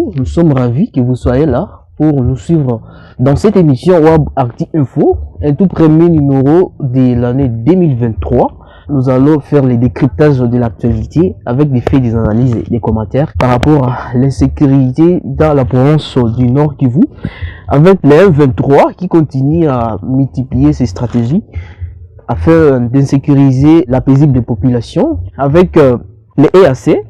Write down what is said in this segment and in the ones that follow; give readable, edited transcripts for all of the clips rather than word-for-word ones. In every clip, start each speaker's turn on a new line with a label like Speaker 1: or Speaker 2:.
Speaker 1: bonjour, nous sommes ravis que vous soyez là pour nous suivre dans cette émission Web Actu Info, un tout premier numéro de l'année 2023. Nous allons faire les décryptages de l'actualité avec des faits, des analyses et des commentaires par rapport à l'insécurité dans la province du Nord Kivu, avec les M23 qui continuent à multiplier ses stratégies afin d'insécuriser la paisible population, avec les EAC,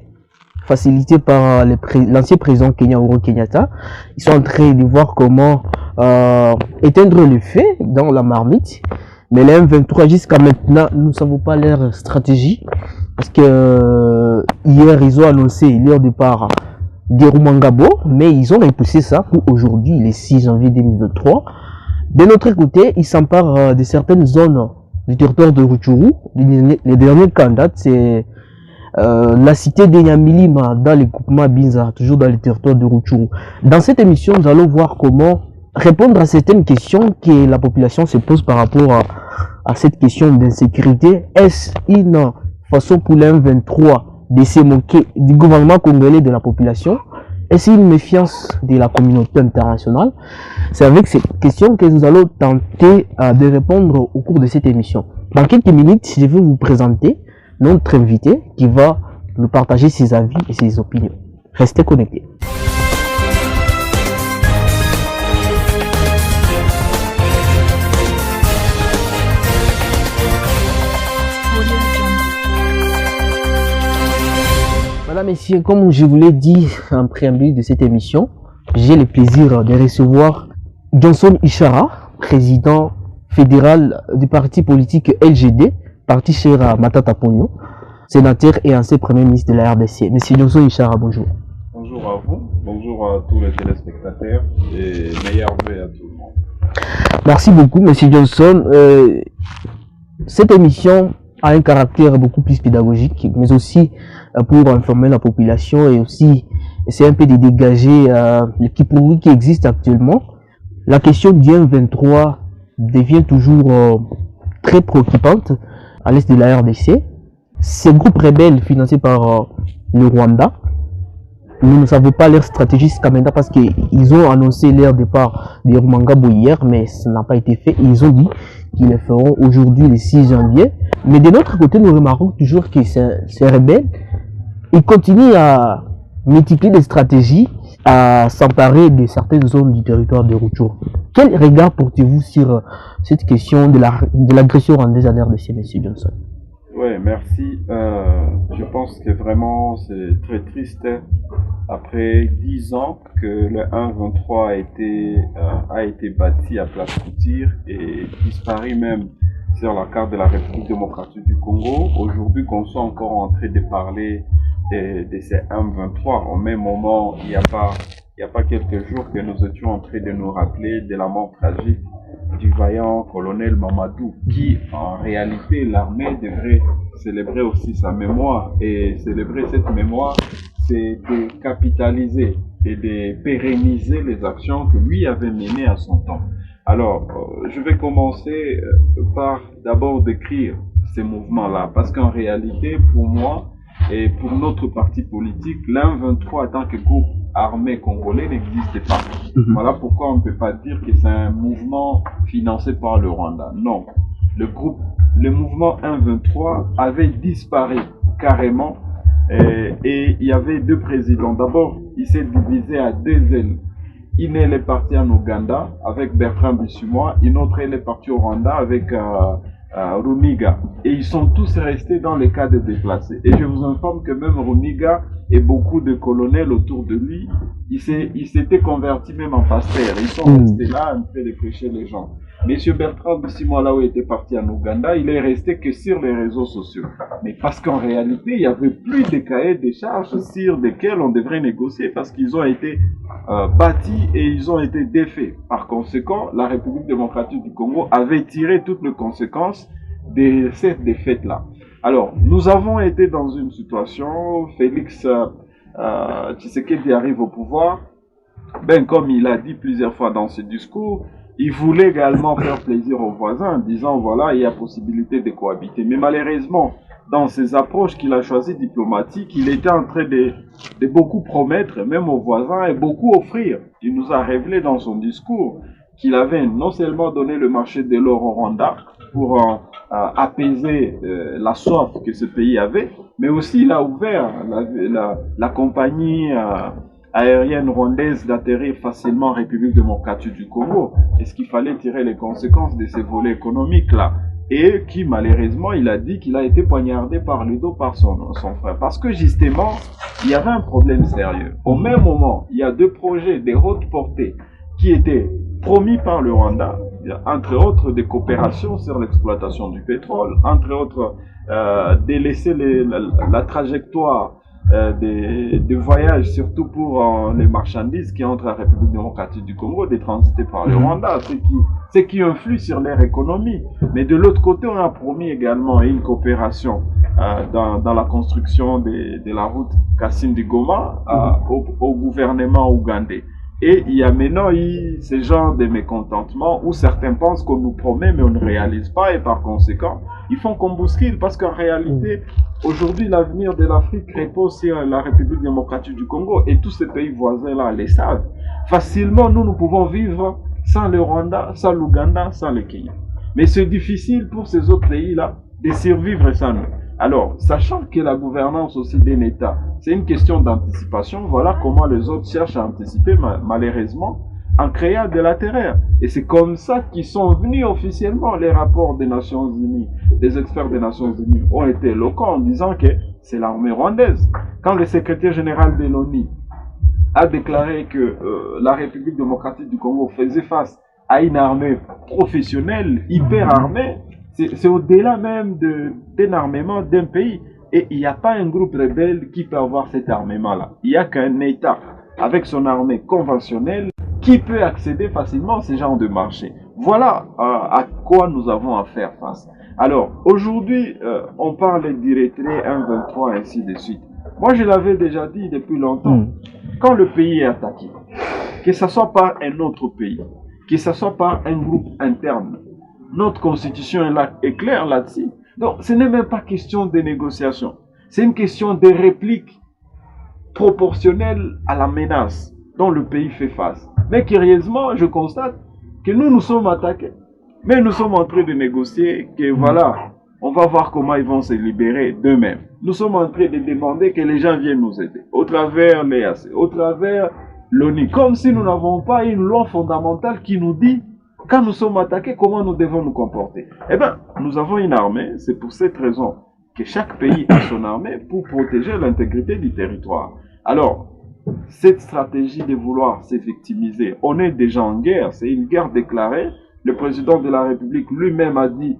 Speaker 1: facilités par l'ancien président Kenya Uhuru Kenyatta. Ils sont en train de voir comment éteindre le feu dans la marmite. Mais les M23 jusqu'à maintenant, nous ne savons pas leur stratégie. Parce que hier, ils ont annoncé leur départ des Rumangabo, mais ils ont repoussé ça pour aujourd'hui, le 6 janvier 2023. De notre côté, ils s'emparent de certaines zones du territoire de Rutshuru. Les derniers candidats, c'est la cité de Nyamilima dans le groupement Binza, toujours dans le territoire de Rutshuru. Dans cette émission, nous allons voir comment répondre à certaines questions que la population se pose par rapport à cette question d'insécurité. Est-ce une façon pour les M23 de se moquer du gouvernement congolais, de la population? Est-ce une méfiance de la communauté internationale? C'est avec ces questions que nous allons tenter de répondre au cours de cette émission. Dans quelques minutes, je vais vous présenter notre invité qui va nous partager ses avis et ses opinions. Restez connectés. Voilà, messieurs, comme je vous l'ai dit en préambule de cette émission, j'ai le plaisir de recevoir Johnson Ishara, président fédéral du parti politique LGD, parti cher à Matata Ponyo, sénateur et ancien premier ministre de la RDC. Monsieur Johnson Ishara, bonjour.
Speaker 2: Bonjour à vous, bonjour à tous les téléspectateurs et meilleurs vœux à tout le monde.
Speaker 1: Merci beaucoup, monsieur Johnson. Cette émission a un caractère beaucoup plus pédagogique, mais aussi pour informer la population et aussi essayer un peu de dégager l'équipe qui existe actuellement. La question du M23 devient toujours très préoccupante à l'est de la RDC. Ces groupes rebelles financés par le Rwanda, nous ne savons pas leur stratégie jusqu'à maintenant parce qu'ils ont annoncé leur départ des Rumangabo hier, mais ça n'a pas été fait. Ils ont dit qu'ils le feront aujourd'hui, le 6 janvier. Mais de notre côté, nous remarquons toujours que ces rebelles, ils continuent à multiplier des stratégies, à s'emparer de certaines zones du territoire de Rutshuru. Quel regard portez-vous sur cette question de l'agression rwandaise à l'RDC, M. Johnson?
Speaker 2: Oui, merci. Je pense que vraiment c'est très triste. Après 10 ans que le 1-23 a été bâti à Place Couture et disparu même sur la carte de la République démocratique du Congo, aujourd'hui qu'on soit encore en train de parler de ces M23, au même moment, il n'y a pas quelques jours que nous étions en train de nous rappeler de la mort tragique du vaillant colonel Mamadou, qui en réalité l'armée devrait célébrer aussi sa mémoire, et célébrer cette mémoire, c'est de capitaliser et de pérenniser les actions que lui avait menées à son temps. Alors, je vais commencer par d'abord décrire ces mouvements-là, parce qu'en réalité, pour moi et pour notre parti politique, l'M23 en tant que groupe armé congolais n'existe pas. Voilà pourquoi on ne peut pas dire que c'est un mouvement financé par le Rwanda. Non, le mouvement M23 avait disparu carrément et il y avait deux présidents. D'abord, il s'est divisé à deux ailes. Une aile est partie en Ouganda avec Bertrand Bisimwa, une autre aile est partie au Rwanda avec Runiga. Et ils sont tous restés dans les cas de déplacés. Et je vous informe que même Runiga et beaucoup de colonels autour de lui, ils s'étaient convertis même en pasteurs. Ils sont restés là en train de prêcher les gens. Monsieur Bertrand Bisimwa, là où il était parti en Ouganda, il est resté que sur les réseaux sociaux. Mais parce qu'en réalité, il n'y avait plus de cahiers de charges sur lesquels on devrait négocier parce qu'ils ont été bâtis et ils ont été défaits. Par conséquent, la République démocratique du Congo avait tiré toutes les conséquences de cette défaite-là. Alors, nous avons été dans une situation, Félix Tshisekedi arrive au pouvoir, ben comme il a dit plusieurs fois dans ses discours, Il voulait également faire plaisir aux voisins en disant voilà, il y a possibilité de cohabiter. Mais malheureusement, dans ses approches qu'il a choisies diplomatiques, il était en train de beaucoup promettre, même aux voisins, et beaucoup offrir. Il nous a révélé dans son discours qu'il avait non seulement donné le marché de l'or au Rwanda pour apaiser la soif que ce pays avait, mais aussi il a ouvert la compagnie aérienne rwandaise d'atterrir facilement en République démocratique du Congo. Est-ce qu'il fallait tirer les conséquences de ces volets économiques-là? Et qui, malheureusement, il a dit qu'il a été poignardé par le dos par son frère. Parce que, justement, il y avait un problème sérieux. Au même moment, il y a deux projets de haute portée qui étaient promis par le Rwanda, entre autres des coopérations sur l'exploitation du pétrole, entre autres délaisser la trajectoire des voyages, surtout pour les marchandises qui entrent en République démocratique du Congo, des transités par le Rwanda, ce qui influe sur leur économie. Mais de l'autre côté, on a promis également une coopération dans la construction de la route Kasindi-Goma au gouvernement ougandais. Et il y a maintenant ce genre de mécontentement où certains pensent qu'on nous promet mais on ne réalise pas et par conséquent, ils font qu'on bouscule parce qu'en réalité, aujourd'hui, l'avenir de l'Afrique repose sur la République démocratique du Congo et tous ces pays voisins-là les savent. Facilement, nous pouvons vivre sans le Rwanda, sans l'Ouganda, sans le Kenya. Mais c'est difficile pour ces autres pays-là de survivre sans nous. Alors, sachant que la gouvernance aussi d'un État, c'est une question d'anticipation, voilà comment les autres cherchent à anticiper, malheureusement, en créant de la terreur. Et c'est comme ça qu'ils sont venus officiellement. Les rapports des Nations Unies, des experts des Nations Unies ont été éloquents en disant que c'est l'armée rwandaise. Quand le secrétaire général de l'ONU a déclaré que la République démocratique du Congo faisait face à une armée professionnelle, hyper armée, c'est au-delà même d'un armement d'un pays. Et il n'y a pas un groupe rebelle qui peut avoir cet armement-là. Il n'y a qu'un État avec son armée conventionnelle qui peut accéder facilement à ce genre de marché. Voilà à quoi nous avons à faire face. Alors, aujourd'hui, on parle d'Érythrée, 1-23, ainsi de suite. Moi, je l'avais déjà dit depuis longtemps. Quand le pays est attaqué, que ce soit par un autre pays, que ce soit par un groupe interne, notre constitution est claire là-dessus. Donc, ce n'est même pas question de négociation. C'est une question de réplique proportionnelle à la menace dont le pays fait face. Mais curieusement, je constate que nous sommes attaqués. Mais nous sommes en train de négocier que voilà, on va voir comment ils vont se libérer d'eux-mêmes. Nous sommes en train de demander que les gens viennent nous aider, au travers l'EAC, au travers l'ONU, comme si nous n'avons pas une loi fondamentale qui nous dit, quand nous sommes attaqués, comment nous devons nous comporter. Eh bien, nous avons une armée, c'est pour cette raison que chaque pays a son armée pour protéger l'intégrité du territoire. Alors, cette stratégie de vouloir se victimiser, on est déjà en guerre, c'est une guerre déclarée. Le président de la République lui-même a dit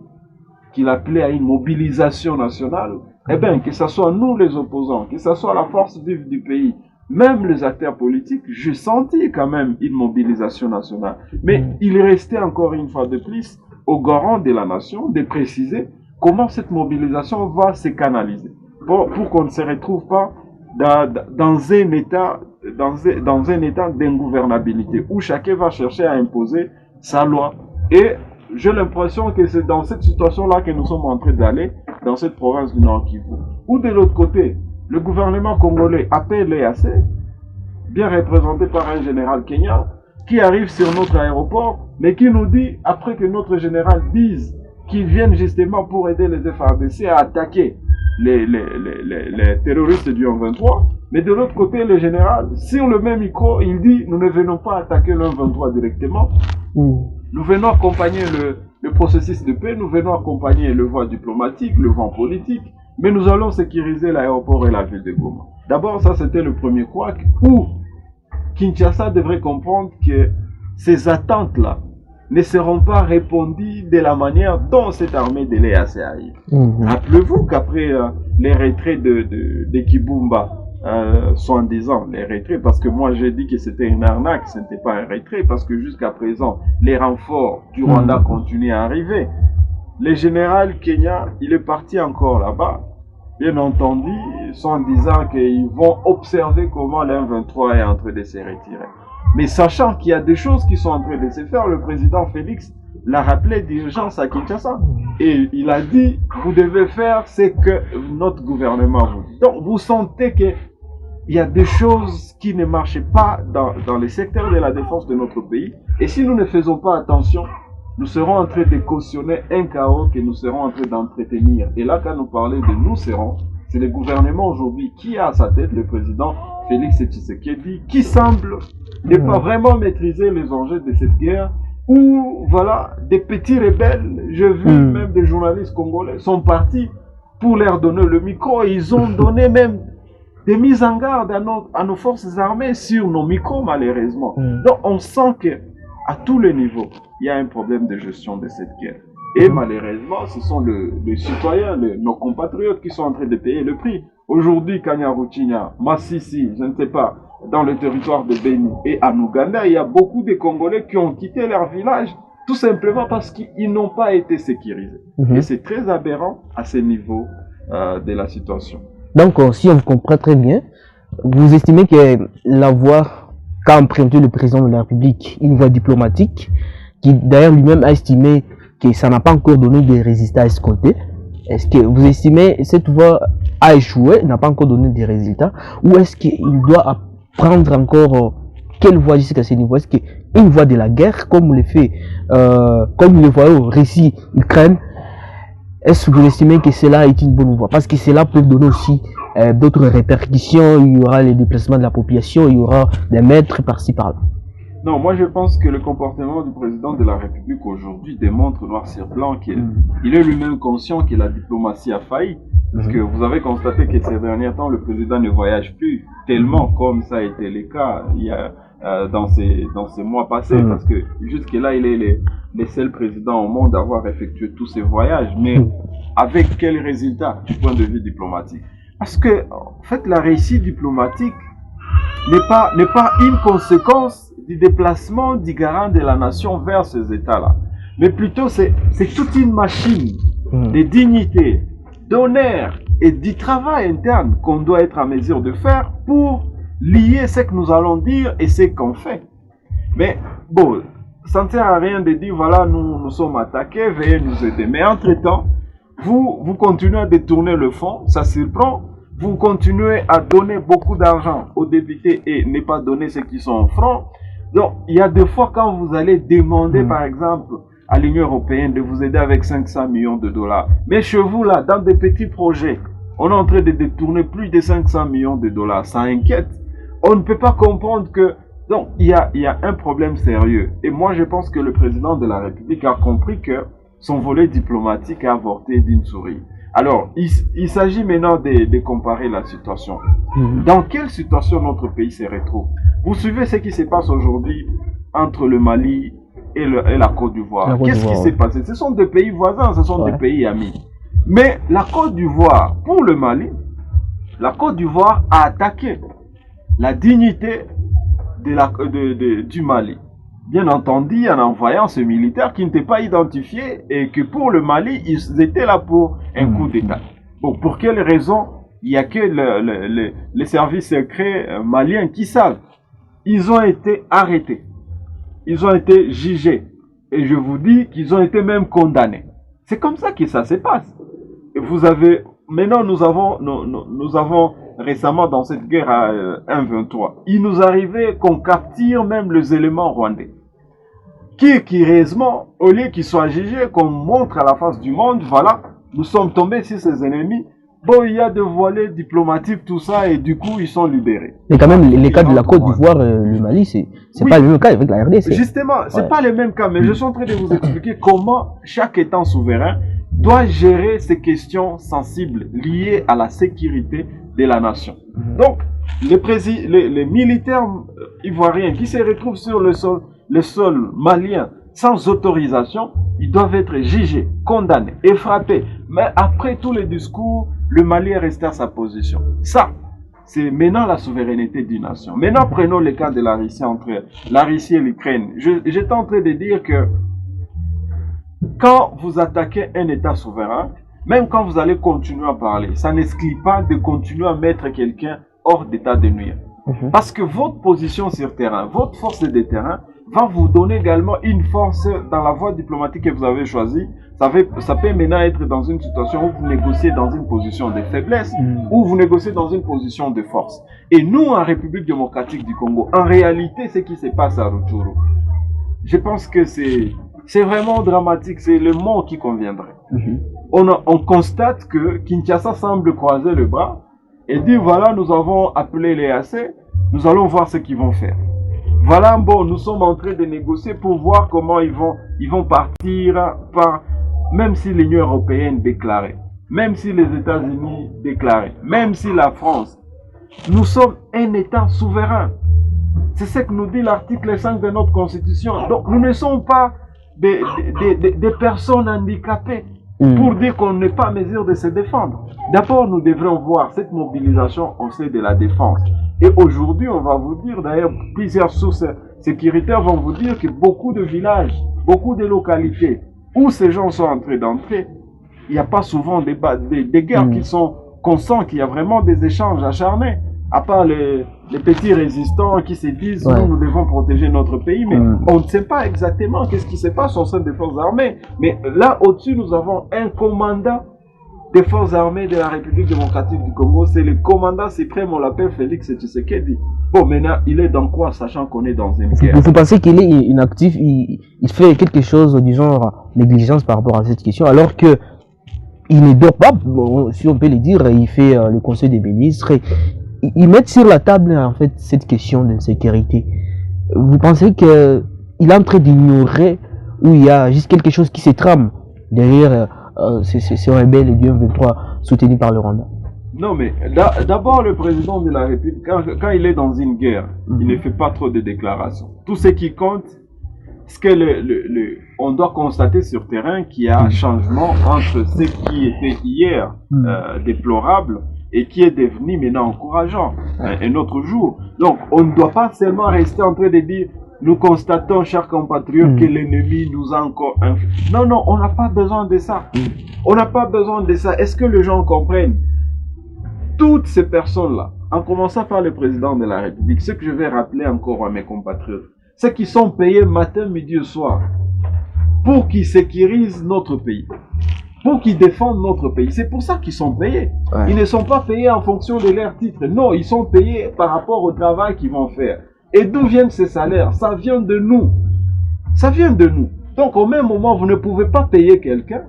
Speaker 2: qu'il appelait à une mobilisation nationale. Eh bien, que ce soit nous les opposants, que ce soit la force vive du pays, même les acteurs politiques, j'ai senti quand même une mobilisation nationale. Mais il restait encore une fois de plus au garant de la nation de préciser comment cette mobilisation va se canaliser pour qu'on ne se retrouve pas dans un état d'ingouvernabilité où chacun va chercher à imposer sa loi. Et j'ai l'impression que c'est dans cette situation-là que nous sommes en train d'aller dans cette province du Nord Kivu. Ou de l'autre côté, le gouvernement congolais appelle l'EAC, bien représenté par un général kenyan, qui arrive sur notre aéroport, mais qui nous dit, après que notre général dise qu'ils viennent justement pour aider les FARDC à attaquer les terroristes du 1-23, mais de l'autre côté, le général, sur le même micro, il dit, nous ne venons pas attaquer le 1-23 directement, nous venons accompagner le processus de paix, nous venons accompagner le voie diplomatique, le vent politique, mais nous allons sécuriser l'aéroport et la ville de Goma. D'abord, ça c'était le premier couac où Kinshasa devrait comprendre que ces attentes-là ne seront pas répondues de la manière dont cette armée de l'EAC arrive. Rappelez-vous qu'après les retraits de Kibumba, soi-disant les retraits, parce que moi j'ai dit que c'était une arnaque, ce n'était pas un retrait, parce que jusqu'à présent, les renforts du Rwanda continuent à arriver. Le général Kenya, il est parti encore là-bas, bien entendu, sans disant qu'ils vont observer comment l'M23 est en train de se retirer. Mais sachant qu'il y a des choses qui sont en train de se faire, le président Félix l'a rappelé d'urgence à Kinshasa. Et il a dit, vous devez faire ce que notre gouvernement vous dit. Donc, vous sentez qu'il y a des choses qui ne marchent pas dans les secteurs de la défense de notre pays. Et si nous ne faisons pas attention, nous serons en train de cautionner un chaos que nous serons en train d'entretenir. Et là, quand nous parlons de nous serons, c'est le gouvernement aujourd'hui qui a à sa tête le président Félix Tshisekedi, qui semble ne pas vraiment maîtriser les enjeux de cette guerre, où, voilà, des petits rebelles, j'ai vu même des journalistes congolais, sont partis pour leur donner le micro, et ils ont donné même des mises en garde à nos forces armées sur nos micros, malheureusement. Donc, on sent que à tous les niveaux, il y a un problème de gestion de cette guerre. Et malheureusement, ce sont les citoyens, nos compatriotes qui sont en train de payer le prix. Aujourd'hui, Kanyaruchinya, Massissi, je ne sais pas, dans le territoire de Beni et en Ouganda, il y a beaucoup de Congolais qui ont quitté leur village tout simplement parce qu'ils n'ont pas été sécurisés. Et c'est très aberrant à ce niveau de la situation.
Speaker 1: Donc, si on vous comprend très bien, vous estimez que la voie qu'a emprunté le président de la République, une voie diplomatique, qui d'ailleurs lui-même a estimé que ça n'a pas encore donné des résultats escomptés. Est-ce que vous estimez que cette voie a échoué, n'a pas encore donné des résultats, ou est-ce qu'il doit prendre encore quelle voie jusqu'à ce niveau? Est-ce qu'une voie de la guerre, comme le fait, comme le voit au récit Ukraine, est-ce que vous estimez que cela est une bonne voie? Parce que cela peut donner aussi d'autres répercussions, il y aura les déplacements de la population, il y aura des maîtres par-ci par-là.
Speaker 2: Non, moi je pense que le comportement du président de la République aujourd'hui démontre noir sur blanc qu'il est lui-même conscient que la diplomatie a failli. Parce que vous avez constaté que ces derniers temps, le président ne voyage plus tellement comme ça a été le cas dans ces mois passés. Parce que jusque-là, il est le seul président au monde à avoir effectué tous ces voyages. Mais avec quel résultat du point de vue diplomatique? Parce que, en fait, la réussite diplomatique n'est pas une conséquence du déplacement du garant de la nation vers ces États-là. Mais plutôt, c'est toute une machine de dignité, d'honneur et du travail interne qu'on doit être en mesure de faire pour lier ce que nous allons dire et ce qu'on fait. Mais bon, ça ne sert à rien de dire, voilà, nous sommes attaqués, veuillez nous aider. Mais entre-temps, vous continuez à détourner le fonds, ça surprend. Vous continuez à donner beaucoup d'argent aux députés et ne pas donner ceux qui sont en front. Donc, il y a des fois quand vous allez demander, par exemple, à l'Union européenne de vous aider avec 500 millions de dollars. Mais chez vous, là, dans des petits projets, on est en train de détourner plus de 500 millions de dollars. Ça inquiète. On ne peut pas comprendre que... Donc, il y a un problème sérieux. Et moi, je pense que le président de la République a compris que son volet diplomatique a avorté d'une souris. Alors, il s'agit maintenant de comparer la situation. Dans quelle situation notre pays se retrouve? Vous suivez ce qui se passe aujourd'hui entre le Mali et la Côte d'Ivoire. Qu'est-ce qui s'est passé? Ce sont des pays voisins, ce sont des pays amis. Mais la Côte d'Ivoire, pour le Mali, la Côte d'Ivoire a attaqué la dignité du Mali. Bien entendu, en envoyant ce militaire qui n'était pas identifié et que pour le Mali, ils étaient là pour un coup d'État. Bon, pour quelle raison? Il n'y a que les services secrets maliens qui savent. Ils ont été arrêtés. Ils ont été jugés. Et je vous dis qu'ils ont été même condamnés. C'est comme ça que ça se passe. Et vous avez... Maintenant, nous avons récemment dans cette guerre à 1-23, il nous arrivait qu'on capture même les éléments rwandais. Qui curieusement, au lieu qu'ils soient jugés, qu'on montre à la face du monde, voilà, nous sommes tombés sur ces ennemis. Bon, il y a des volets diplomatiques, tout ça, et du coup, ils sont libérés.
Speaker 1: Mais quand même, les cas de la Côte d'Ivoire, le Mali, c'est pas le même cas avec la RDC.
Speaker 2: Justement, c'est pas le même cas, mais je suis en train de vous expliquer comment chaque État souverain doit gérer ces questions sensibles liées à la sécurité de la nation. Donc, les militaires ivoiriens qui se retrouvent sur le sol malien sans autorisation, ils doivent être jugés, condamnés et frappés. Mais après tous les discours, le Mali est resté à sa position. Ça, c'est maintenant la souveraineté d'une nation. Maintenant, prenons le cas de la Russie, entre la Russie et l'Ukraine. J'étais en train de dire que quand vous attaquez un État souverain, même quand vous allez continuer à parler, ça n'exclut pas de continuer à mettre quelqu'un hors d'état de nuire. Parce que votre position sur terrain, votre force de terrain, va vous donner également une force dans la voie diplomatique que vous avez choisie. Ça peut maintenant être dans une situation où vous négociez dans une position de faiblesse, ou vous négociez dans une position de force. Et nous, en République démocratique du Congo, en réalité, ce qui se passe à Rutshuru, je pense que c'est vraiment dramatique, c'est le mot qui conviendrait. On constate que Kinshasa semble croiser le bras et dire voilà, nous avons appelé les AC, nous allons voir ce qu'ils vont faire. Voilà, bon, nous sommes en train de négocier pour voir comment ils vont partir par, même si l'Union européenne déclarait, même si les États-Unis déclaraient, même si la France, nous sommes un État souverain. C'est ce que nous dit l'article 5 de notre Constitution. Donc nous ne sommes pas des personnes handicapées pour dire qu'on n'est pas en mesure de se défendre. D'abord, nous devrions voir cette mobilisation au sein de la défense. Et aujourd'hui, on va vous dire, d'ailleurs, plusieurs sources sécuritaires vont vous dire que beaucoup de villages, beaucoup de localités où ces gens sont en train d'entrer, il n'y a pas souvent des guerres qui sont constantes, qu'il y a vraiment des échanges acharnés. À part les petits résistants qui se disent nous devons protéger notre pays, mais on ne sait pas exactement qu'est-ce qui se passe au sein des forces armées. Mais là, au-dessus, nous avons un commandant des forces armées de la République démocratique du Congo. C'est le commandant suprême, on l'appelle Félix Tshisekedi. Bon, maintenant, il est dans quoi, sachant qu'on est dans une guerre?
Speaker 1: Vous pensez qu'il est inactif, il fait quelque chose du genre négligence par rapport à cette question, alors que il ne dort pas, bon, si on peut le dire, il fait le conseil des ministres, ils mettent sur la table en fait cette question d'insécurité. Vous pensez qu'il est en train d'ignorer où il y a juste quelque chose qui se trame derrière ces rebelles du M23 soutenus par le Rwanda?
Speaker 2: Non, mais d'abord, le président de la République, quand il est dans une guerre, il ne fait pas trop de déclarations. Tout ce qui compte, c'est que on doit constater sur terrain qu'il y a un changement entre ce qui était hier déplorable et qui est devenu maintenant encourageant un autre jour. Donc, on ne doit pas seulement rester en train de dire nous constatons, chers compatriotes, que l'ennemi nous a encore infligé. Non, non, on n'a pas besoin de ça. On n'a pas besoin de ça. Est-ce que les gens comprennent? Toutes ces personnes-là, en commençant par le président de la République, ce que je vais rappeler encore à mes compatriotes, c'est qu'ils sont payés matin, midi et soir pour qu'ils sécurisent notre pays, pour qu'ils défendent notre pays. C'est pour ça qu'ils sont payés. Ils ne sont pas payés en fonction de leur titre. Non, ils sont payés par rapport au travail qu'ils vont faire. Et d'où viennent ces salaires? Ça vient de nous. Ça vient de nous. Donc au même moment, vous ne pouvez pas payer quelqu'un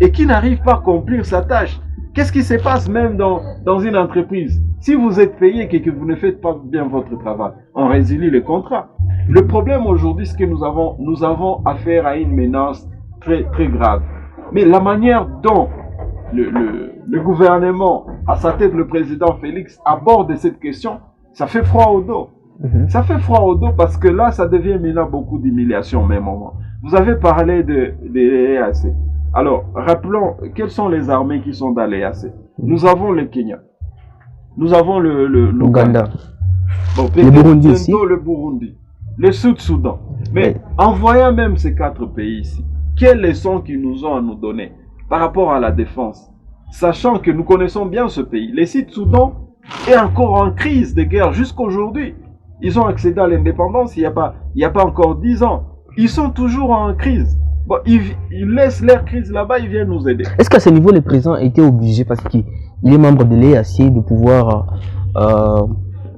Speaker 2: et qui n'arrive pas à accomplir sa tâche. Qu'est-ce qui se passe même dans une entreprise? Si vous êtes payé et que vous ne faites pas bien votre travail, on résilie le contrat. Le problème aujourd'hui, c'est que nous avons affaire à une menace très, très grave. Mais la manière dont le gouvernement, à sa tête le président Félix, aborde cette question, ça fait froid au dos. Ça fait froid au dos parce que là, ça devient maintenant beaucoup d'humiliation au même moment. Vous avez parlé de l'EAC. Alors, rappelons, quelles sont les armées qui sont dans l'EAC? Nous avons le Kenya. Nous avons l'Ouganda. Bon,
Speaker 1: le Burundi aussi.
Speaker 2: Le Burundi. Le Sud-Soudan. Mais en voyant même ces 4 pays ici, quelles leçons qu'ils nous ont à nous donner par rapport à la défense? Sachant que nous connaissons bien ce pays. Le Sud-Soudan est encore en crise de guerre jusqu'aujourd'hui. Ils ont accédé à l'indépendance il n'y a pas encore 10 ans. Ils sont toujours en crise. Bon, ils laissent leur crise là-bas, ils viennent nous aider.
Speaker 1: Est-ce qu'à ce niveau, le président était obligé, parce qu'il est membre de l'EAC, de pouvoir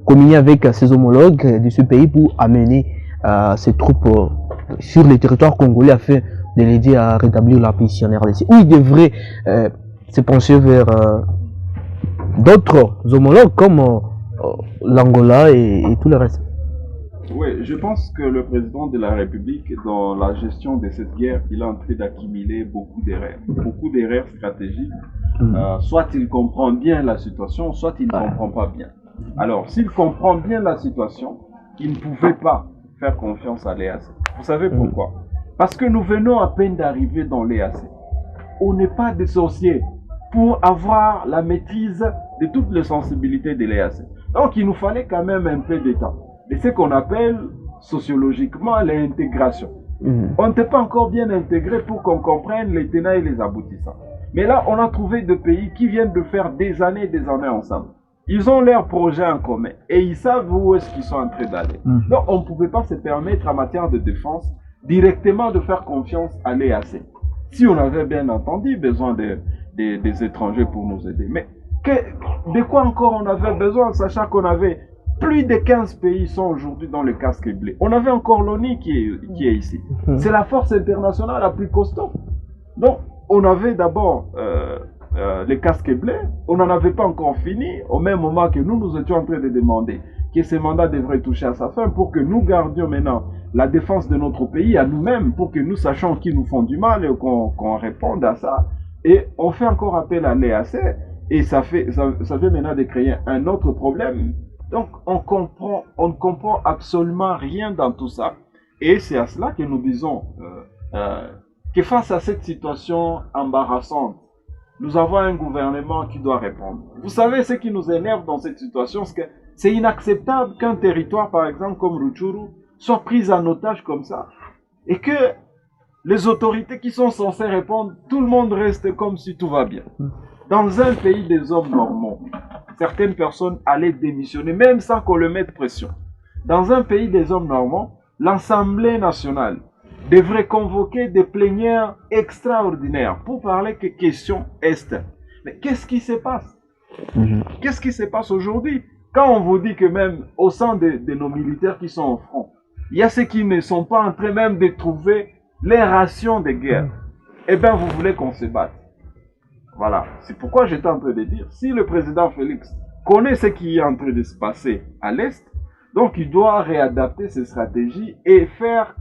Speaker 1: communier avec ses homologues de ce pays pour amener ses troupes sur le territoire congolais afin de l'aider à rétablir la paix en RDC? Ou il devrait se pencher vers d'autres homologues comme l'Angola et tout le reste?
Speaker 2: Oui, je pense que le président de la République, dans la gestion de cette guerre, il est en train d'accumuler beaucoup d'erreurs stratégiques. Soit il comprend bien la situation, soit il ne comprend pas bien. Alors, s'il comprend bien la situation, il ne pouvait pas faire confiance à l'EAC. Vous savez pourquoi? Parce que nous venons à peine d'arriver dans l'EAC. On n'est pas des sorciers pour avoir la maîtrise de toutes les sensibilités de l'EAC. Donc, il nous fallait quand même un peu de temps. Et ce qu'on appelle sociologiquement l'intégration. On n'était pas encore bien intégré pour qu'on comprenne les tenants et les aboutissants. Mais là, on a trouvé des pays qui viennent de faire des années ensemble. Ils ont leurs projets en commun et ils savent où est-ce qu'ils sont en train d'aller. Donc, on ne pouvait pas se permettre en matière de défense directement de faire confiance à l'EAC. Si on avait bien entendu besoin des étrangers pour nous aider. Mais de quoi encore on avait besoin, sachant qu'on avait plus de 15 pays sont aujourd'hui dans le casque bleu. On avait encore l'ONU qui est ici. C'est la force internationale la plus costaud. Donc, on avait d'abord les casques bleus, on n'en avait pas encore fini, au même moment que nous étions en train de demander que ce mandat devrait toucher à sa fin pour que nous gardions maintenant la défense de notre pays à nous-mêmes, pour que nous sachions qui nous font du mal et qu'on réponde à ça. Et on fait encore appel à l'EAC et ça fait maintenant de créer un autre problème. Donc on ne comprend absolument rien dans tout ça. Et c'est à cela que nous disons que face à cette situation embarrassante, nous avons un gouvernement qui doit répondre. Vous savez ce qui nous énerve dans cette situation, c'est que c'est inacceptable qu'un territoire, par exemple comme Rutshuru, soit pris en otage comme ça. Et que les autorités qui sont censées répondre, tout le monde reste comme si tout va bien. Dans un pays des hommes normaux, certaines personnes allaient démissionner, même sans qu'on le mette pression. Dans un pays des hommes normaux, l'Assemblée nationale devrait convoquer des plénières extraordinaires pour parler que question est. Mais qu'est-ce qui se passe? Qu'est-ce qui se passe aujourd'hui? Quand on vous dit que même au sein de nos militaires qui sont au front, il y a ceux qui ne sont pas en train même de trouver les rations de guerre. Eh bien, vous voulez qu'on se batte. Voilà. C'est pourquoi j'étais en train de dire, si le président Félix connaît ce qui est en train de se passer à l'Est, donc il doit réadapter ses stratégies et faire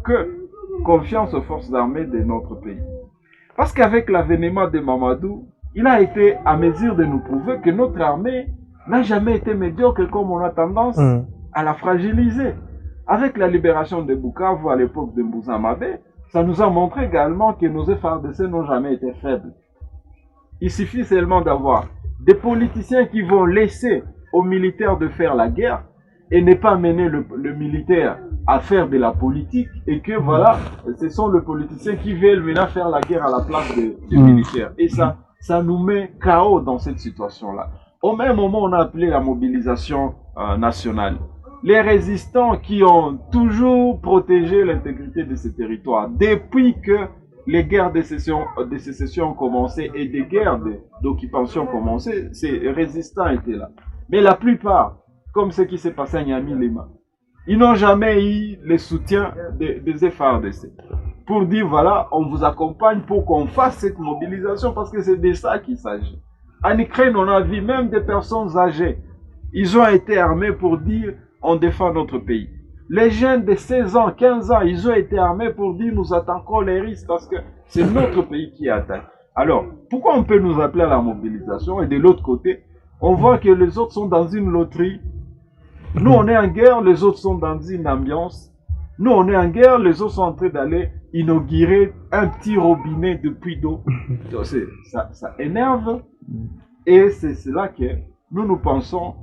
Speaker 2: confiance aux forces armées de notre pays. Parce qu'avec l'avènement de Mamadou, il a été à mesure de nous prouver que notre armée n'a jamais été médiocre comme on a tendance à la fragiliser. Avec la libération de Bukavu à l'époque de Mbuzamabe, ça nous a montré également que nos FARDC n'ont jamais été faibles. Il suffit seulement d'avoir des politiciens qui vont laisser aux militaires de faire la guerre et ne pas mener le militaire à faire de la politique et que voilà, ce sont les politiciens qui veulent maintenant faire la guerre à la place des militaires. Et ça nous met KO dans cette situation-là. Au même moment, on a appelé la mobilisation nationale. Les résistants qui ont toujours protégé l'intégrité de ces territoires, depuis que les guerres de sécession ont commencé et des guerres d'occupation ont commencé, ces résistants étaient là. Mais la plupart, comme ce qui s'est passé à Nyamilema, ils n'ont jamais eu le soutien des FARDC. Pour dire, voilà, on vous accompagne pour qu'on fasse cette mobilisation parce que c'est de ça qu'il s'agit. En Ukraine, on a vu même des personnes âgées. Ils ont été armés pour dire, on défend notre pays. Les jeunes de 16 ans, 15 ans, ils ont été armés pour dire, nous attaquons les risques parce que c'est notre pays qui attaque. Alors, pourquoi on peut nous appeler à la mobilisation et de l'autre côté, on voit que les autres sont dans une loterie. Nous, on est en guerre, les autres sont dans une ambiance. Nous, on est en guerre, les autres sont en train d'aller inaugurer un petit robinet de puits d'eau. Ça énerve. Et c'est là que nous pensons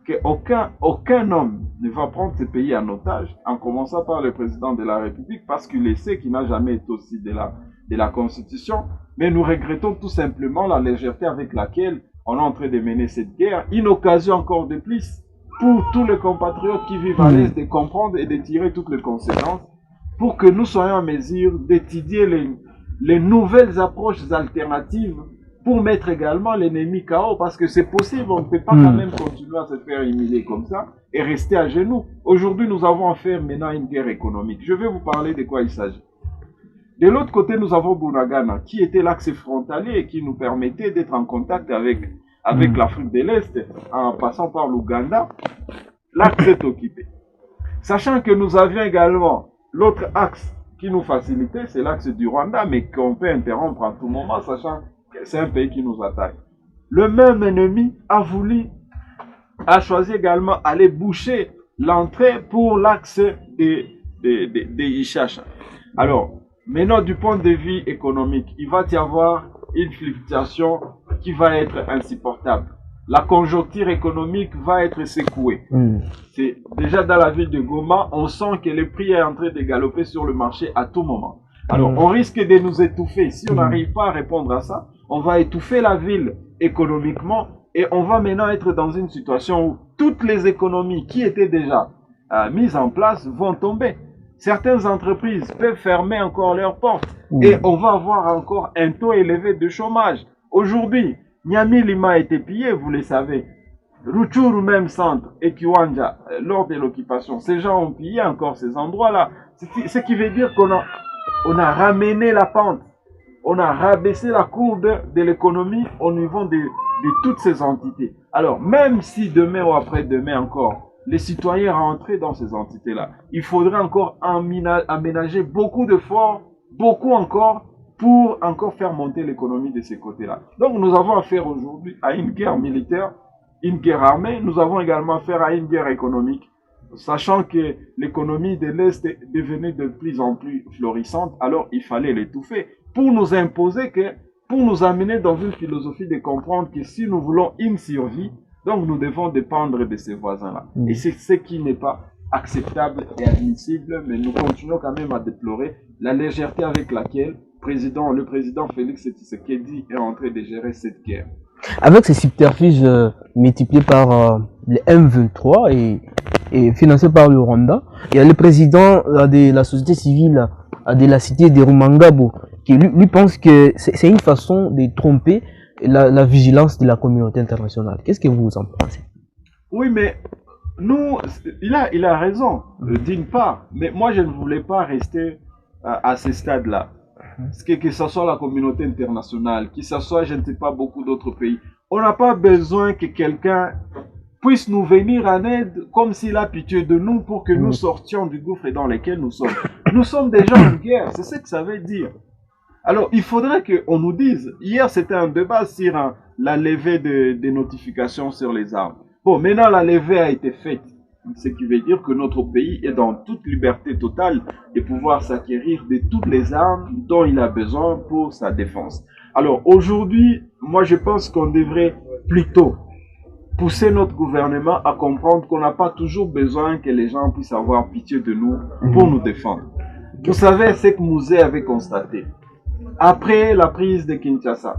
Speaker 2: qu'aucun homme ne va prendre ce pays en otage, en commençant par le président de la République, parce qu'il sait qu'il n'a jamais été aussi de la Constitution. Mais nous regrettons tout simplement la légèreté avec laquelle on est en train de mener cette guerre. Une occasion encore de plus pour tous les compatriotes qui vivent à l'Est de comprendre et de tirer toutes les conséquences pour que nous soyons en mesure d'étudier les nouvelles approches alternatives pour mettre également l'ennemi KO, parce que c'est possible, on ne peut pas quand même continuer à se faire humilier comme ça et rester à genoux. Aujourd'hui, nous avons affaire maintenant à une guerre économique. Je vais vous parler de quoi il s'agit. De l'autre côté, nous avons Bunagana, qui était l'axe frontalier et qui nous permettait d'être en contact avec l'Afrique de l'Est en passant par l'Ouganda. L'axe est occupé. Sachant que nous avions également l'autre axe qui nous facilitait, c'est l'axe du Rwanda, mais qu'on peut interrompre à tout moment, sachant que c'est un pays qui nous attaque. Le même ennemi a choisi également d'aller boucher l'entrée pour l'axe de Ishacha. Alors, maintenant, du point de vue économique, il va y avoir une fluctuation qui va être insupportable. La conjoncture économique va être secouée. C'est déjà dans la ville de Goma, on sent que le prix est en train de galoper sur le marché à tout moment. Alors, on risque de nous étouffer. Si on n'arrive pas à répondre à ça, on va étouffer la ville économiquement Et on va maintenant être dans une situation où toutes les économies qui étaient déjà mises en place vont tomber. Certaines entreprises peuvent fermer encore leurs portes et on va avoir encore un taux élevé de chômage. Aujourd'hui, Niamey Lima a été pillé, vous le savez. Rutshuru même centre et Kiwanja, lors de l'occupation, ces gens ont pillé encore ces endroits-là. Ce qui veut dire on a ramené la pente, on a rabaissé la courbe de l'économie au niveau de toutes ces entités. Alors, même si demain ou après-demain encore, les citoyens rentraient dans ces entités-là, il faudrait encore aménager beaucoup d'efforts, beaucoup encore, pour encore faire monter l'économie de ces côtés-là. Donc, nous avons affaire aujourd'hui à une guerre militaire, une guerre armée. Nous avons également affaire à une guerre économique, sachant que l'économie de l'Est devenait de plus en plus florissante, alors il fallait l'étouffer pour nous imposer pour nous amener dans une philosophie de comprendre que si nous voulons une survie, donc nous devons dépendre de ces voisins-là. Et c'est ce qui n'est pas acceptable et admissible, mais nous continuons quand même à déplorer la légèreté avec laquelle le président Félix Tshisekedi est en train de gérer cette guerre.
Speaker 1: Avec ces subterfuges multipliés par le M23 et financés par le Rwanda, il y a le président de la société civile de la cité de Rumangabo qui lui pense que c'est une façon de tromper la vigilance de la communauté internationale. Qu'est-ce que vous en pensez?
Speaker 2: Oui, mais nous, il a raison, d'une part, mais moi je ne voulais pas rester à ce stade-là. Que ce soit la communauté internationale, que ce soit, je ne sais pas, beaucoup d'autres pays. On n'a pas besoin que quelqu'un puisse nous venir en aide comme s'il a pitié de nous pour que nous sortions du gouffre dans lequel nous sommes. Nous sommes déjà en guerre, c'est ce que ça veut dire. Alors, il faudrait qu'on nous dise, hier c'était un débat sur la levée des notifications sur les armes. Bon, maintenant la levée a été faite. Ce qui veut dire que notre pays est dans toute liberté totale de pouvoir s'acquérir de toutes les armes dont il a besoin pour sa défense. Alors aujourd'hui, moi je pense qu'on devrait plutôt pousser notre gouvernement à comprendre qu'on n'a pas toujours besoin que les gens puissent avoir pitié de nous pour nous défendre. Vous savez ce que Mouzé avait constaté. Après la prise de Kinshasa,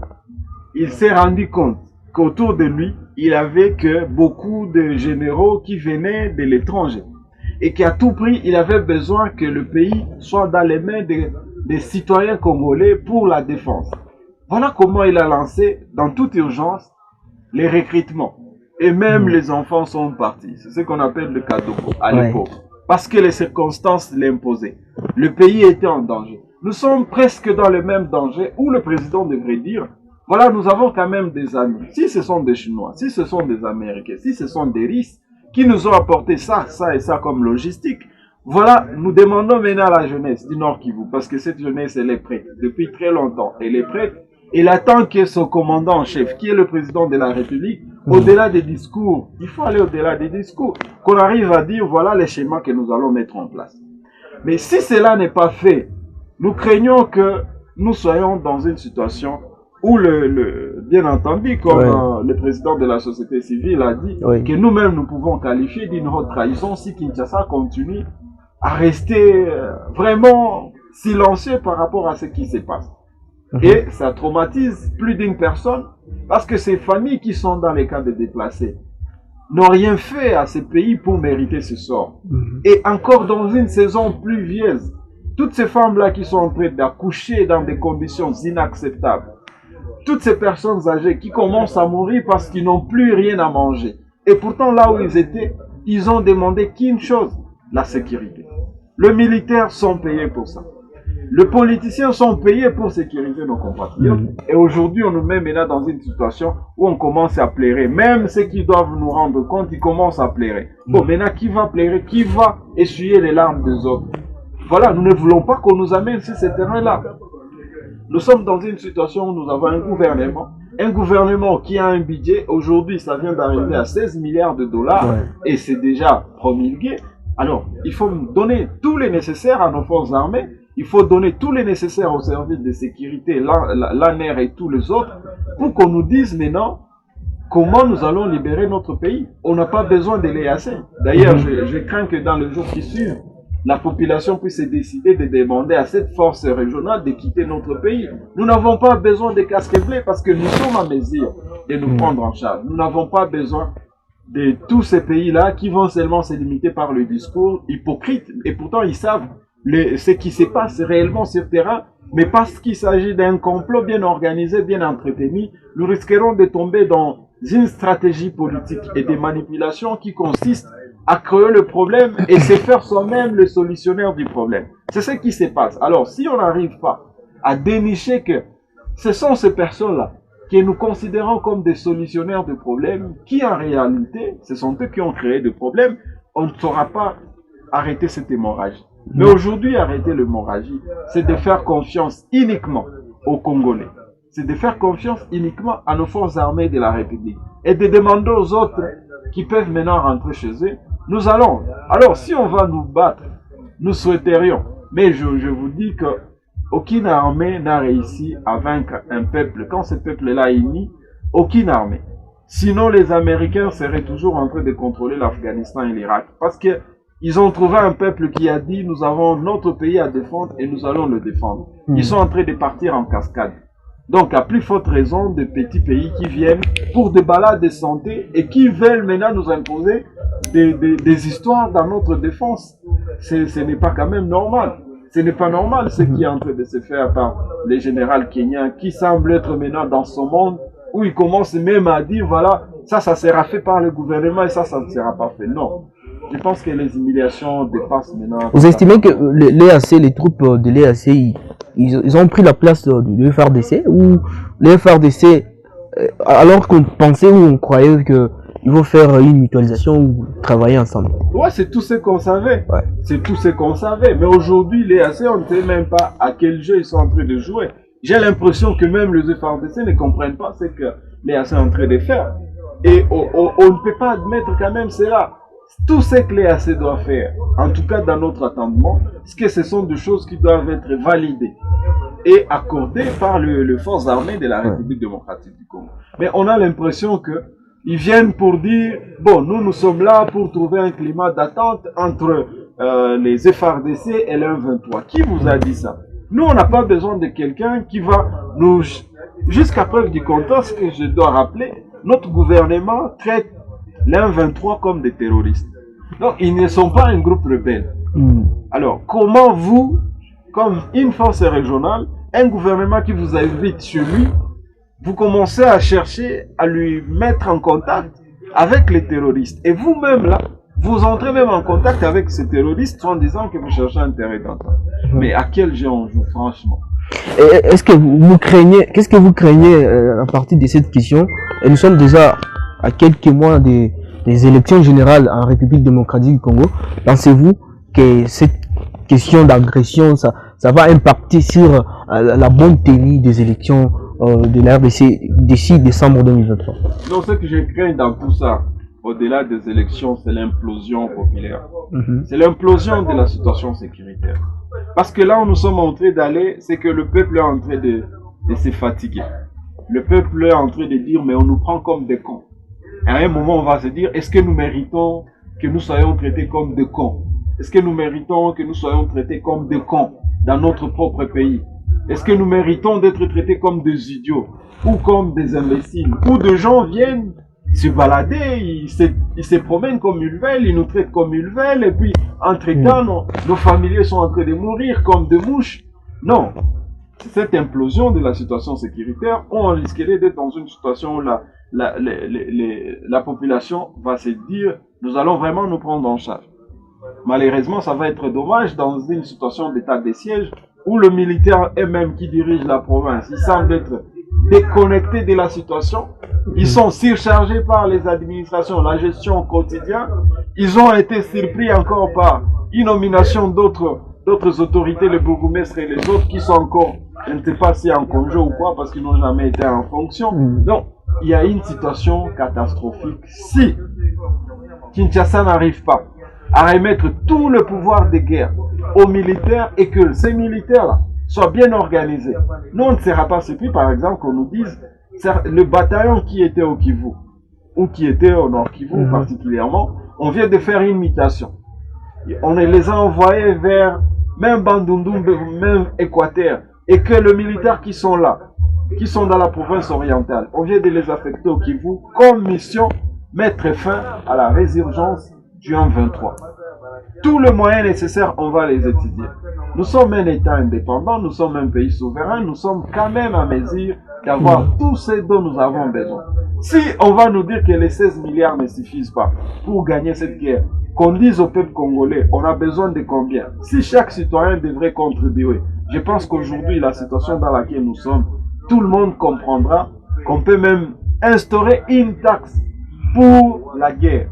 Speaker 2: il s'est rendu compte qu'autour de lui, il avait que beaucoup de généraux qui venaient de l'étranger. Et qu'à tout prix, il avait besoin que le pays soit dans les mains des citoyens congolais pour la défense. Voilà comment il a lancé, dans toute urgence, les recrutements. Et même les enfants sont partis. C'est ce qu'on appelle le cadeau à l'époque. Parce que les circonstances l'imposaient. Le pays était en danger. Nous sommes presque dans le même danger où le président devrait dire: voilà, nous avons quand même des amis. Si ce sont des Chinois, si ce sont des Américains, si ce sont des Russes qui nous ont apporté ça, ça et ça comme logistique, voilà, nous demandons maintenant à la jeunesse du Nord Kivu, parce que cette jeunesse, elle est prête. Depuis très longtemps, elle est prête. Il attend que son commandant en chef, qui est le président de la République, au-delà des discours, il faut aller au-delà des discours, qu'on arrive à dire, voilà les schémas que nous allons mettre en place. Mais si cela n'est pas fait, nous craignons que nous soyons dans une situation où bien entendu, comme le président de la société civile a dit, que nous-mêmes nous pouvons qualifier d'une haute trahison si Kinshasa continue à rester vraiment silencieux par rapport à ce qui se passe. Et ça traumatise plus d'une personne parce que ces familles qui sont dans les cas de déplacés n'ont rien fait à ces pays pour mériter ce sort. Et encore dans une saison pluvieuse, toutes ces femmes-là qui sont en train d'accoucher dans des conditions inacceptables, toutes ces personnes âgées qui commencent à mourir parce qu'ils n'ont plus rien à manger. Et pourtant, là où ils étaient, ils ont demandé qu'une chose, la sécurité. Les militaires sont payés pour ça. Les politiciens sont payés pour sécuriser nos compatriotes. Et aujourd'hui, on nous met maintenant dans une situation où on commence à pleurer. Même ceux qui doivent nous rendre compte, ils commencent à pleurer. Bon, maintenant, qui va pleurer? Qui va essuyer les larmes des autres? Voilà, nous ne voulons pas qu'on nous amène sur ce terrain-là. Nous sommes dans une situation où nous avons un gouvernement qui a un budget. Aujourd'hui, ça vient d'arriver à 16 milliards de dollars et c'est déjà promulgué. Alors, il faut donner tous les nécessaires à nos forces armées. Il faut donner tous les nécessaires aux services de sécurité, l'ANR et tous les autres, pour qu'on nous dise maintenant comment nous allons libérer notre pays. On n'a pas besoin de l'EAC. D'ailleurs, je crains que dans les jours qui suivent, la population puisse décider de demander à cette force régionale de quitter notre pays. Nous n'avons pas besoin de casques bleus parce que nous sommes à mesure de nous prendre en charge. Nous n'avons pas besoin de tous ces pays-là qui vont seulement se limiter par le discours hypocrite. Et pourtant, ils savent ce qui se passe réellement sur le terrain. Mais parce qu'il s'agit d'un complot bien organisé, bien entretenu, nous risquerons de tomber dans une stratégie politique et de manipulation qui consiste à créer le problème et se faire soi-même le solutionnaire du problème. C'est ce qui se passe. Alors, si on n'arrive pas à dénicher que ce sont ces personnes-là que nous considérons comme des solutionnaires de problèmes, qui en réalité, ce sont eux qui ont créé des problèmes, on ne saura pas arrêter cette hémorragie. Mais aujourd'hui, arrêter l'hémorragie, c'est de faire confiance uniquement aux Congolais. C'est de faire confiance uniquement à nos forces armées de la République. Et de demander aux autres qui peuvent maintenant rentrer chez eux, nous allons. Alors, si on va nous battre, nous souhaiterions. Mais je vous dis que aucune armée n'a réussi à vaincre un peuple. Quand ce peuple-là est uni, aucune armée. Sinon, les Américains seraient toujours en train de contrôler l'Afghanistan et l'Irak. Parce que ils ont trouvé un peuple qui a dit, nous avons notre pays à défendre et nous allons le défendre. Ils sont en train de partir en cascade. Donc, à plus forte raison, de petits pays qui viennent pour des balades de santé et qui veulent maintenant nous imposer des histoires dans notre défense. Ce n'est pas quand même normal. Ce n'est pas normal ce qui est en train de se faire par les généraux kenyans qui semblent être maintenant dans ce monde où ils commencent même à dire, voilà, ça sera fait par le gouvernement et ça ne sera pas fait. Non. Je pense que les humiliations dépassent maintenant.
Speaker 1: Vous estimez que les troupes de l'EAC, ils ont pris la place du FRDC ou le FRDC, alors qu'on pensait ou on croyait qu'ils vont faire une mutualisation ou travailler ensemble?
Speaker 2: Ouais, c'est tout ce qu'on savait.
Speaker 1: Ouais.
Speaker 2: C'est tout ce qu'on savait. Mais aujourd'hui, l'EAC, on ne sait même pas à quel jeu ils sont en train de jouer. J'ai l'impression que même les FRDC ne comprennent pas ce que l'EAC est en train de faire. Et on ne peut pas admettre quand même cela. Tout ce que l'EAC doit faire, en tout cas dans notre attendement, c'est que ce sont des choses qui doivent être validées et accordées par les forces armées de la République démocratique du Congo. Mais on a l'impression qu'ils viennent pour dire, bon, nous sommes là pour trouver un climat d'attente entre les FRDC et l'M23. Qui vous a dit ça? Nous, on n'a pas besoin de quelqu'un qui va nous... Jusqu'à preuve du contraire, ce que je dois rappeler, notre gouvernement traite l'M23 comme des terroristes. Donc, ils ne sont pas un groupe rebelle. Alors, comment vous, comme une force régionale, un gouvernement qui vous invite chez lui, vous commencez à chercher à lui mettre en contact avec les terroristes. Et vous-même, là, vous entrez même en contact avec ces terroristes en disant que vous cherchez un terrain d'entente. Mais à quel jeu on joue, franchement?
Speaker 1: Est-ce que vous craignez, qu'est-ce que vous craignez à partir de cette question? Et nous sommes déjà à quelques mois des élections générales en République démocratique du Congo. Pensez-vous que cette question d'agression, ça va impacter sur la bonne tenue des élections de la RDC d'ici décembre 2023?
Speaker 2: Non, ce que je crains dans tout ça, au-delà des élections, c'est l'implosion populaire. C'est l'implosion de la situation sécuritaire. Parce que là où nous sommes en train d'aller, c'est que le peuple est en train de se fatiguer. Le peuple est en train de dire, mais on nous prend comme des cons. À un moment, on va se dire, est-ce que nous méritons que nous soyons traités comme des cons? Est-ce que nous méritons que nous soyons traités comme des cons dans notre propre pays? Est-ce que nous méritons d'être traités comme des idiots ou comme des imbéciles? Ou des gens viennent se balader, ils se promènent comme ils veulent, ils nous traitent comme ils veulent, et puis entre-temps, nos familiers sont en train de mourir comme des mouches. Non. Cette implosion de la situation sécuritaire, on risquerait d'être dans une situation où la population va se dire, nous allons vraiment nous prendre en charge. Malheureusement, ça va être dommage dans une situation d'état de siège où le militaire eux-mêmes qui dirige la province, il semble être déconnecté de la situation. Ils sont surchargés par les administrations, la gestion au quotidien. Ils ont été surpris encore par une nomination d'autres autorités, les bourgmestres et les autres qui sont encore, je ne sais pas si en congé ou quoi, parce qu'ils n'ont jamais été en fonction. Donc, il y a une situation catastrophique. Si Kinshasa n'arrive pas à remettre tout le pouvoir de guerre aux militaires et que ces militaires-là soient bien organisés, nous, on ne sera pas surpris, par exemple, qu'on nous dise le bataillon qui était au Kivu, ou qui était au Nord Kivu particulièrement, on vient de faire une mutation. On les a envoyés vers même Bandundu, même Équateur, et que les militaires qui sont là, qui sont dans la province orientale, on vient de les affecter au Kivu comme mission mettre fin à la résurgence du 1-23. Tous les moyens nécessaires, on va les étudier. Nous sommes un État indépendant, nous sommes un pays souverain, nous sommes quand même à mesure d'avoir tout ce dont nous avons besoin. Si on va nous dire que les 16 milliards ne suffisent pas pour gagner cette guerre, qu'on dise au peuple congolais, on a besoin de combien? Si chaque citoyen devrait contribuer, je pense qu'aujourd'hui, la situation dans laquelle nous sommes, tout le monde comprendra qu'on peut même instaurer une taxe pour la guerre.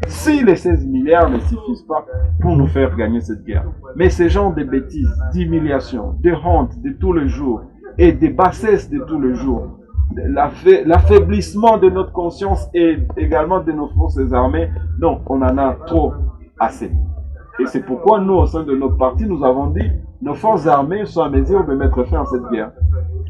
Speaker 2: Si les 16 milliards ne suffisent pas pour nous faire gagner cette guerre. Mais ces genres de bêtises, d'humiliation, de honte de tous les jours et de bassesse de tous les jours, l'affaiblissement de notre conscience et également de nos forces armées, non, on en a trop assez. Et c'est pourquoi nous, au sein de notre parti, nous avons dit nos forces armées sont en mesure de mettre fin à cette guerre.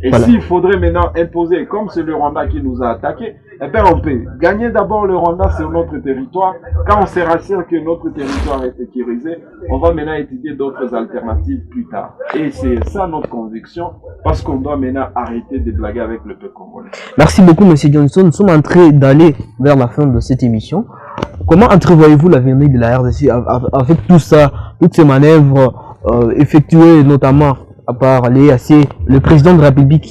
Speaker 2: Et voilà. S'il faudrait maintenant imposer, comme c'est le Rwanda qui nous a attaqués, eh bien on peut gagner d'abord le Rwanda sur notre territoire. Quand on sera sûr que notre territoire est sécurisé, on va maintenant étudier d'autres alternatives plus tard. Et c'est ça notre conviction, parce qu'on doit maintenant arrêter de blaguer avec le peuple congolais.
Speaker 1: Merci beaucoup, M. Johnson. Nous sommes en train d'aller vers la fin de cette émission. Comment entrevoyez-vous l'avenir de la RDC avec tout ça, toutes ces manœuvres effectuées notamment par le président de la République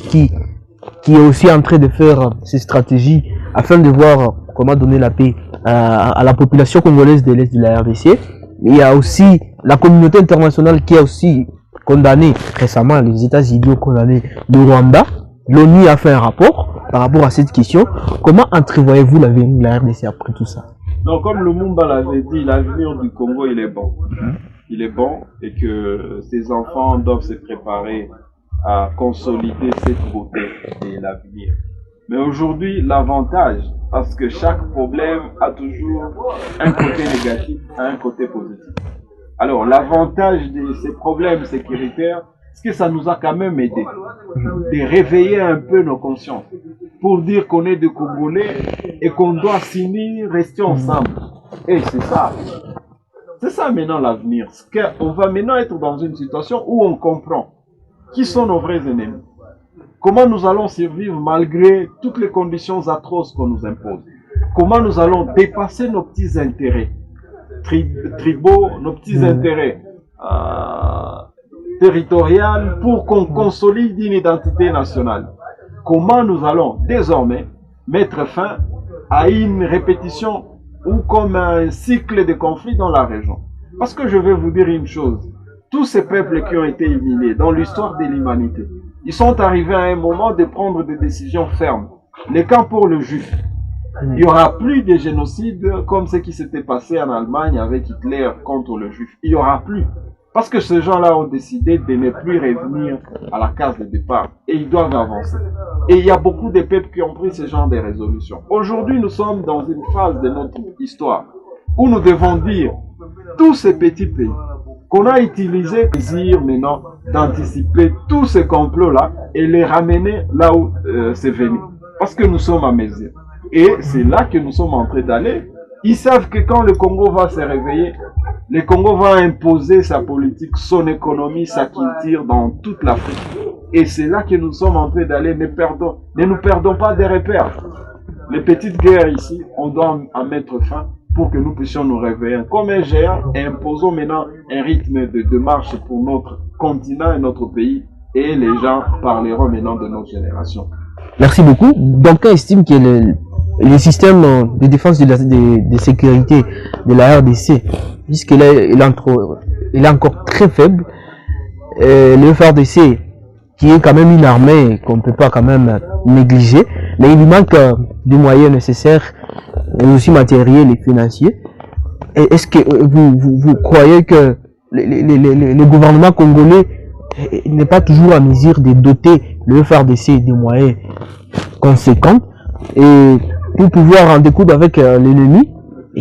Speaker 1: qui est aussi en train de faire ses stratégies afin de voir comment donner la paix à la population congolaise de l'Est de la RDC. Mais il y a aussi la communauté internationale qui a aussi condamné récemment, les États-Unis ont condamné le Rwanda. L'ONU a fait un rapport par rapport à cette question. Comment entrevoyez-vous l'avenir de la RDC après tout ça?
Speaker 2: Donc, comme Lumumba l'avait dit, l'avenir du Congo, il est bon. Il est bon et que ces enfants doivent se préparer à consolider cette beauté de l'avenir. Mais aujourd'hui, l'avantage, parce que chaque problème a toujours un côté négatif et un côté positif. Alors, l'avantage de ces problèmes sécuritaires, c'est que ça nous a quand même aidé de réveiller un peu nos consciences pour dire qu'on est des Congolais et qu'on doit s'unir, rester ensemble. Et c'est ça. C'est ça maintenant l'avenir. On va maintenant être dans une situation où on comprend qui sont nos vrais ennemis. Comment nous allons survivre malgré toutes les conditions atroces qu'on nous impose. Comment nous allons dépasser nos petits intérêts tribaux, nos petits intérêts territoriaux pour qu'on consolide une identité nationale. Comment nous allons désormais mettre fin à une répétition ou comme un cycle de conflits dans la région. Parce que je vais vous dire une chose, tous ces peuples qui ont été humiliés dans l'histoire de l'humanité, ils sont arrivés à un moment de prendre des décisions fermes. Les camps pour le juif. Il n'y aura plus de génocide comme ce qui s'était passé en Allemagne avec Hitler contre le juif. Il n'y aura plus. Parce que ces gens-là ont décidé de ne plus revenir à la case de départ. Et ils doivent avancer. Et il y a beaucoup de peuples qui ont pris ce genre de résolutions. Aujourd'hui, nous sommes dans une phase de notre histoire où nous devons dire tous ces petits pays qu'on a utilisé pour maintenant d'anticiper tous ces complots-là et les ramener là où c'est venu. Parce que nous sommes à mesure. Et c'est là que nous sommes en train d'aller. Ils savent que quand le Congo va se réveiller, le Congo va imposer sa politique, son économie, sa culture dans toute l'Afrique. Et c'est là que nous sommes en train d'aller. Ne nous perdons pas des repères. Les petites guerres ici, on doit en mettre fin pour que nous puissions nous réveiller comme un géant et imposons maintenant un rythme de marche pour notre continent et notre pays. Et les gens parleront maintenant de notre génération.
Speaker 1: Merci beaucoup. Donc, on estime que le système de défense de sécurité de la RDC, puisqu'il est encore très faible, le FARDC, qui est quand même une armée qu'on ne peut pas quand même négliger, mais il lui manque des moyens nécessaires, et aussi matériels et financiers. Est-ce que vous croyez que le gouvernement congolais n'est pas toujours en mesure de doter le FARDC des moyens conséquents et pour pouvoir en découdre avec l'ennemi?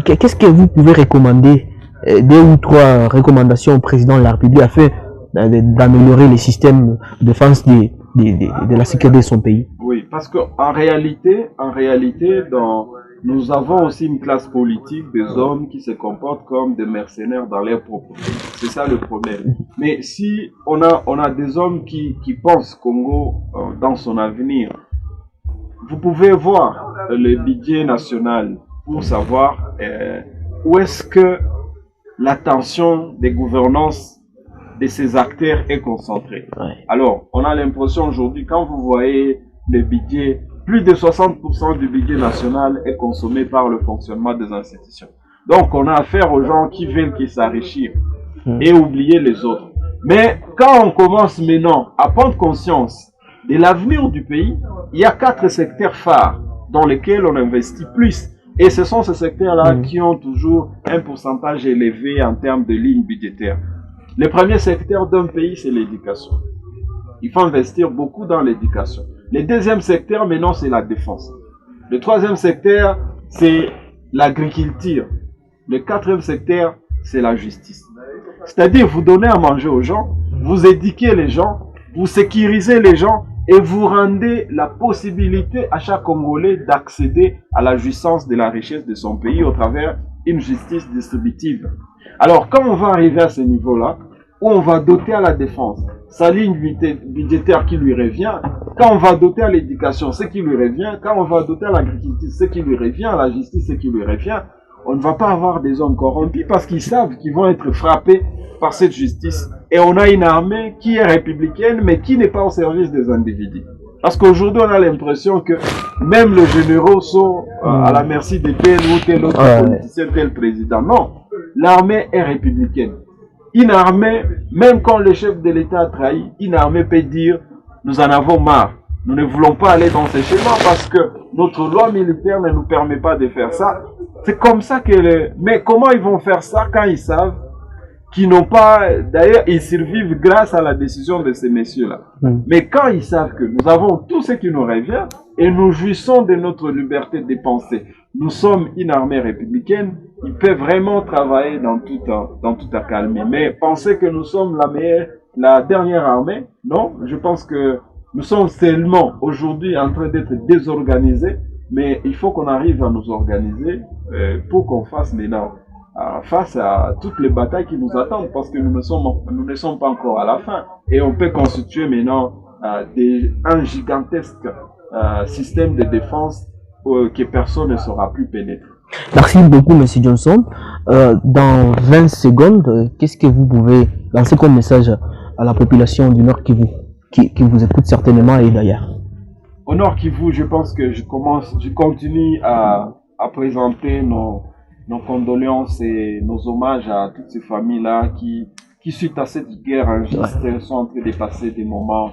Speaker 1: Qu'est-ce que vous pouvez recommander, 2 ou 3 recommandations au président de la République afin d'améliorer les systèmes de défense de la sécurité de son pays?
Speaker 2: Oui, parce qu'en réalité, nous avons aussi une classe politique, des hommes qui se comportent comme des mercenaires dans leur propre pays. C'est ça le problème. Mais si on a des hommes qui pensent Congo dans son avenir, vous pouvez voir le budget national pour savoir où est-ce que l'attention des gouvernances de ces acteurs est concentrée. Alors, on a l'impression aujourd'hui, quand vous voyez le budget, plus de 60% du budget national est consommé par le fonctionnement des institutions. Donc, on a affaire aux gens qui veulent s'enrichir et oublier les autres. Mais quand on commence maintenant à prendre conscience de l'avenir du pays, il y a 4 secteurs phares dans lesquels on investit plus. Et ce sont ces secteurs-là qui ont toujours un pourcentage élevé en termes de lignes budgétaires. Le premier secteur d'un pays, c'est l'éducation. Il faut investir beaucoup dans l'éducation. Le deuxième secteur, maintenant, c'est la défense. Le troisième secteur, c'est l'agriculture. Le quatrième secteur, c'est la justice. C'est-à-dire, vous donnez à manger aux gens, vous éduquez les gens, vous sécurisez les gens et vous rendez la possibilité à chaque Congolais d'accéder à la jouissance de la richesse de son pays au travers d'une justice distributive. Alors, quand on va arriver à ce niveau-là, où on va doter à la défense sa ligne budgétaire qui lui revient, quand on va doter à l'éducation ce qui lui revient, quand on va doter à l'agriculture ce qui lui revient, à la justice ce qui lui revient, on ne va pas avoir des hommes corrompus parce qu'ils savent qu'ils vont être frappés par cette justice. Et on a une armée qui est républicaine, mais qui n'est pas au service des individus. Parce qu'aujourd'hui, on a l'impression que même les généraux sont à la merci de tel ou tel autre politicien, tel président. Non, l'armée est républicaine. Une armée, même quand le chef de l'État a trahi, une armée peut dire « nous en avons marre, nous ne voulons pas aller dans ces schémas parce que notre loi militaire ne nous permet pas de faire ça ». C'est comme ça que... Mais comment ils vont faire ça quand ils savent qu'ils n'ont pas... D'ailleurs, ils survivent grâce à la décision de ces messieurs-là. Mais quand ils savent que nous avons tout ce qui nous revient et nous jouissons de notre liberté de penser, nous sommes une armée républicaine, ils peuvent vraiment travailler dans toute accalmie. Mais penser que nous sommes la dernière armée, non, je pense que nous sommes seulement aujourd'hui en train d'être désorganisés, mais il faut qu'on arrive à nous organiser pour qu'on fasse maintenant face à toutes les batailles qui nous attendent, parce que nous ne sommes pas encore à la fin. Et on peut constituer maintenant un gigantesque système de défense que personne ne saura plus pénétrer.
Speaker 1: Merci beaucoup, M. Johnson. Dans 20 secondes, qu'est-ce que vous pouvez lancer comme message à la population du Nord Kivu, qui vous écoute certainement et d'ailleurs?
Speaker 2: Au Nord Kivu, je pense que je continue à présenter nos condoléances et nos hommages à toutes ces familles-là qui suite à cette guerre injuste, sont en train de passer des moments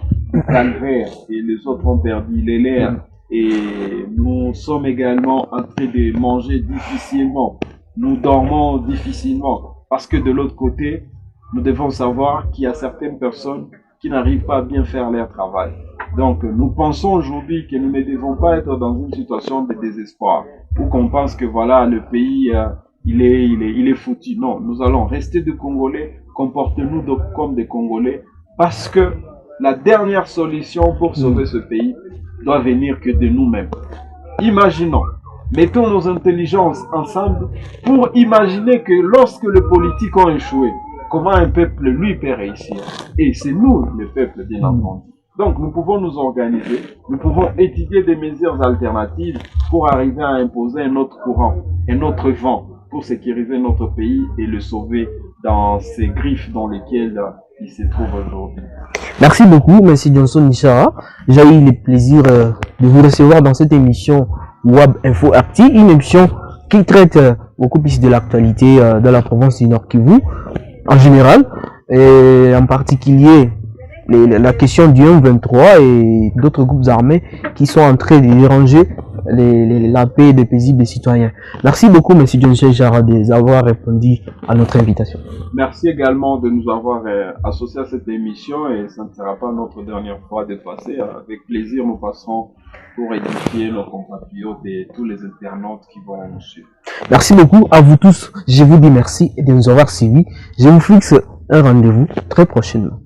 Speaker 2: calvaires et les autres ont perdu les leurs. Et nous sommes également en train de manger difficilement. Nous dormons difficilement. Parce que de l'autre côté, nous devons savoir qu'il y a certaines personnes qui n'arrivent pas à bien faire leur travail. Donc, nous pensons aujourd'hui que nous ne devons pas être dans une situation de désespoir, où qu'on pense que voilà, le pays, il est foutu. Non, nous allons rester des Congolais, comportez-nous comme des Congolais, parce que la dernière solution pour sauver ce pays doit venir que de nous-mêmes. Imaginons, mettons nos intelligences ensemble pour imaginer que lorsque les politiques ont échoué, comment un peuple, lui, peut réussir. Et c'est nous, le peuple, bien entendu. Donc, nous pouvons nous organiser, nous pouvons étudier des mesures alternatives pour arriver à imposer un autre courant, un autre vent, pour sécuriser notre pays et le sauver dans ces griffes dans lesquelles il se trouve aujourd'hui.
Speaker 1: Merci beaucoup, M. Johnson Nishara. J'ai eu le plaisir de vous recevoir dans cette émission WAB Info Acti, une émission qui traite beaucoup plus de l'actualité dans la province du Nord Kivu en général, et en particulier la question du M23 et d'autres groupes armés qui sont en train de déranger la paix des paisibles citoyens. Merci beaucoup, M. Johnson Nishara, d'avoir répondu à notre invitation.
Speaker 2: Merci également de nous avoir associés à cette émission, et ça ne sera pas notre dernière fois de passer. Avec plaisir, nous passerons pour édifier nos compatriotes et tous les internautes qui vont nous suivre.
Speaker 1: Merci beaucoup à vous tous. Je vous dis merci de nous avoir suivis. Je vous fixe un rendez-vous très prochainement.